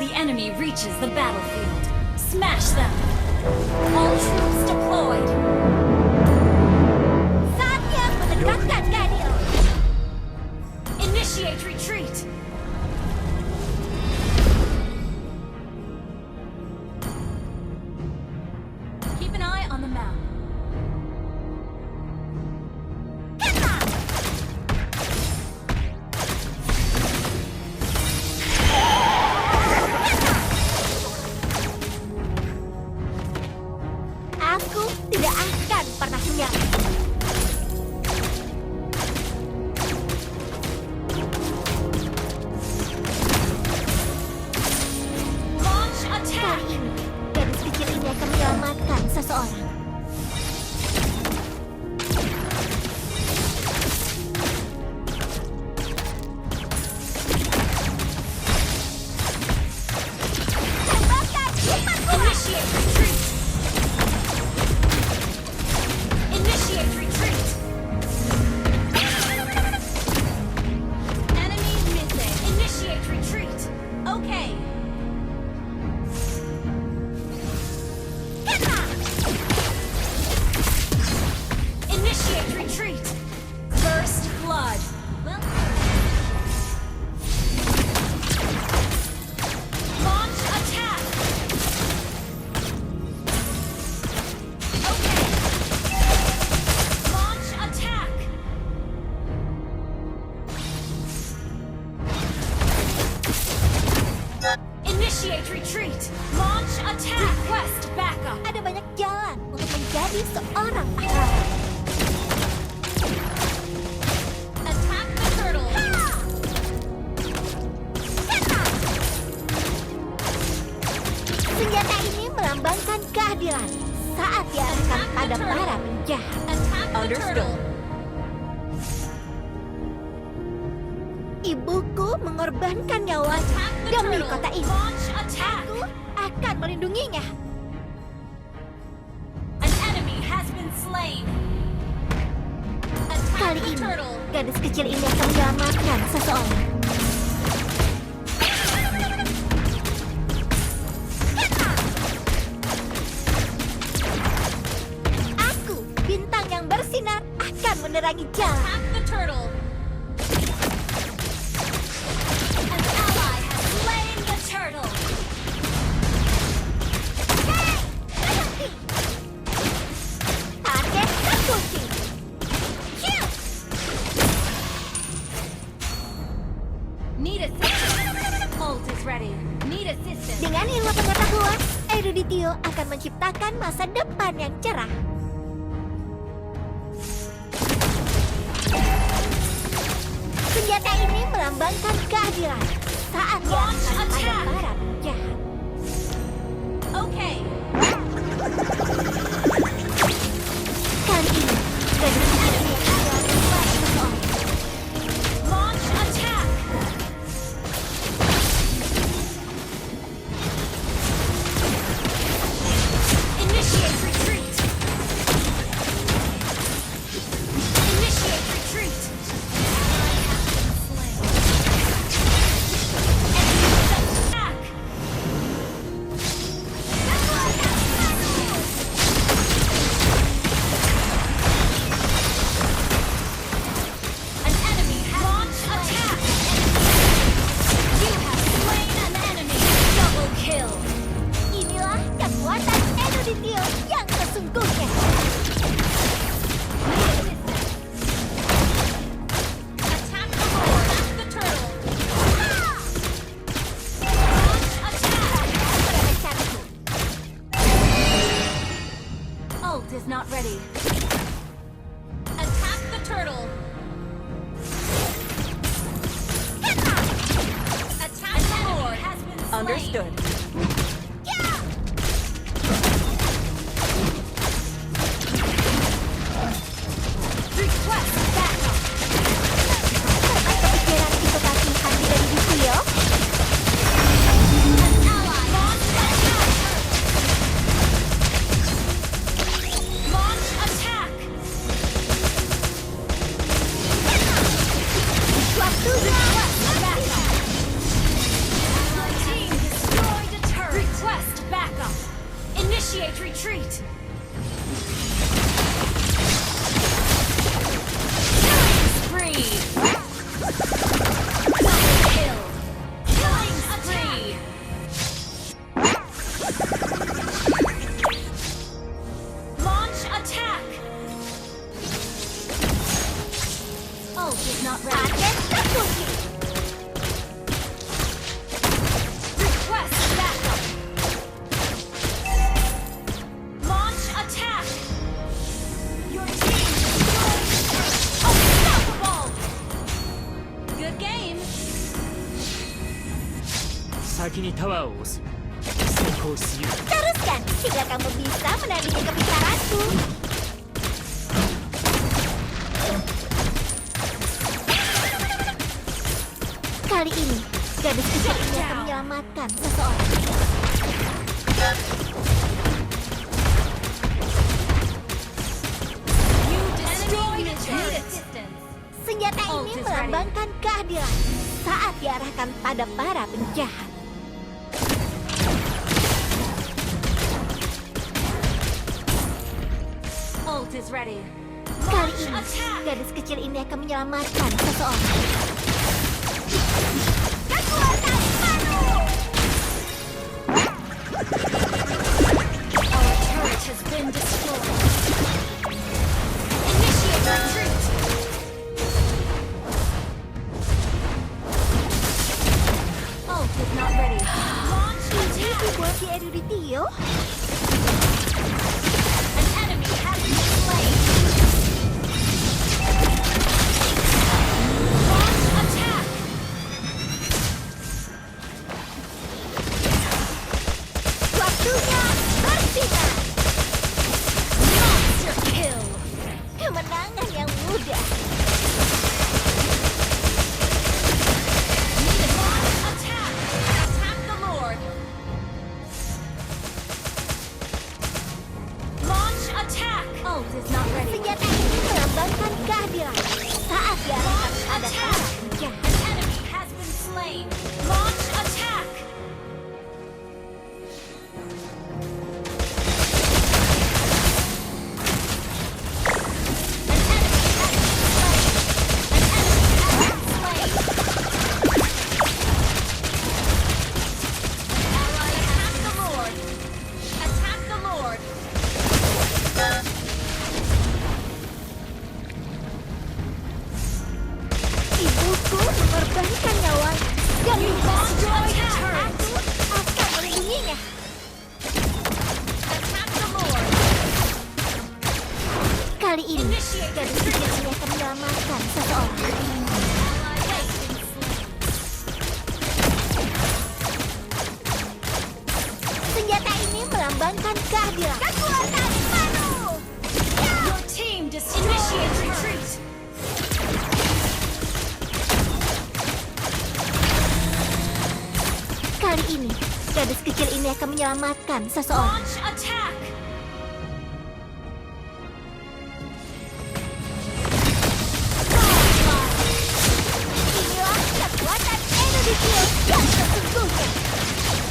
the enemy reaches the battlefield. Smash them! All troops deployed! Saatnya menegakkan keadilan. Initiate retreat! Keep an eye on the map. Aku tidak akan pernah menyerah. Launch attack! Kali ini, gadis kecil ini akan menyelamatkan seseorang. Tembakan cepat kuat! Initiate retreat! Initiate retreat! Enemy missing. Initiate retreat. Okay. Initiate retreat. First blood. Well. Launch attack. Okay. Launch attack. Initiate retreat. Launch attack. Request backup. Ada banyak jalan untuk menjadi seorang pahlawan. Attack the turtle. Senjata ini melambangkan keadilan saat diarahkan pada para penjahat. Attack the Understood. turtle. Ibuku mengorbankan nyawanya Attack the demi turtle. kota ini. Launch attack. Aku akan melindunginya. An enemy has been slain. Attack Kali the ini, turtle. gadis kecil ini akan menyelamatkan seseorang. Aku, bintang yang bersinar, akan menerangi jalan. Attack the turtle. An ally has slain the turtle. Berhenti! Target terkunci. Kill! Need assistance. Ult is ready. Need assistance. Dengan ilmu pengetahuan, Eruditio akan menciptakan masa depan yang cerah. Senjata ini melambangkan keadilan saat Launch diarahkan pada attack. para penjahat. Okay. Kali ini, gadis kecil ini akan menyelamatkan seseorang. Launch attack. Initiate retreat. Initiate retreat. Attack. An enemy has launch attack. You have slain an enemy. Double kill. Inilah kekuatan Eruditio yang sesungguhnya. Attack the hole. Attack the turtle. Launch attack. Meremehkanku. Ult is not ready. Attack the turtle. Attack the horde has been slain. Understood. Request backup. Apa kepikiran itu kaki hati dari Ditio? An ally launch attack. Launch attack. Waktunya Request backup. Your team destroyed Initiate retreat. Killing spree. Double kill. Killing spree. Launch attack. Ult is not ready. Target terkunci. Request backup. Launch attack. Your team destroyed. Unstoppable. Good game. 先にタワーを押す。成功しよう。 Teruskan sehingga kamu bisa menandingi kepintaranku. Kali ini, gadis kecil ini akan menyelamatkan seseorang. You destroyed a turret. Senjata ini Ult is melambangkan keadilan saat diarahkan pada para penjahat. Ult is ready. Kali Launch ini, attack. gadis kecil ini akan menyelamatkan seseorang. Kekuatan baru! Our turret has been destroyed. Initiate retreat. Ult is not ready. Launch Ini attack. dibuat di Eruditio. An enemy has been slain. Launch attack. Waktunya bersinar. Monster kill. Kemenangan yang mudah. Launch attack. Attack the Lord. Launch attack. Ult is not ready. Senjata ini melambangkan keadilan saat diarahkan Launch pada attack. para penjahat. An enemy has been slain. Launch attack. An enemy has been slain. An enemy has been slain. Ally attack the Lord. Attack the Lord. Ibuku mengorbankan nyawanya. Dan You lost your turret. aku akan melindunginya. Attack the Lord. Kali ini, Initiate gadis kecil ini akan menyelamatkan seseorang. Ally has been slain. Senjata ini melambangkan keadilan. Kekuatan baru! Your team initiate retreat. Kali ini, gadis kecil ini akan menyelamatkan seseorang. Launch attack. Inilah kekuatan Eruditio yang sesungguhnya.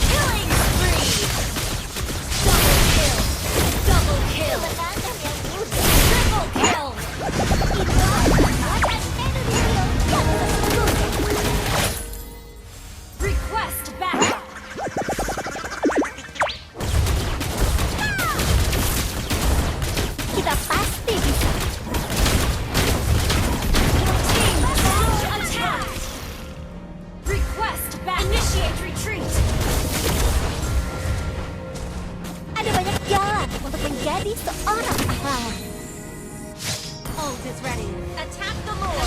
Killing spree. Double kill. Double kill. Kemenangan yang mudah. Triple kill. Inilah kekuatan Eruditio yang sesungguhnya. Request backup. Kita pasti bisa. Your team launch attack. Request back. Initiate retreat. Ada banyak jalan untuk menjadi seorang pahlawan. Ult is ready. Attack the Lord.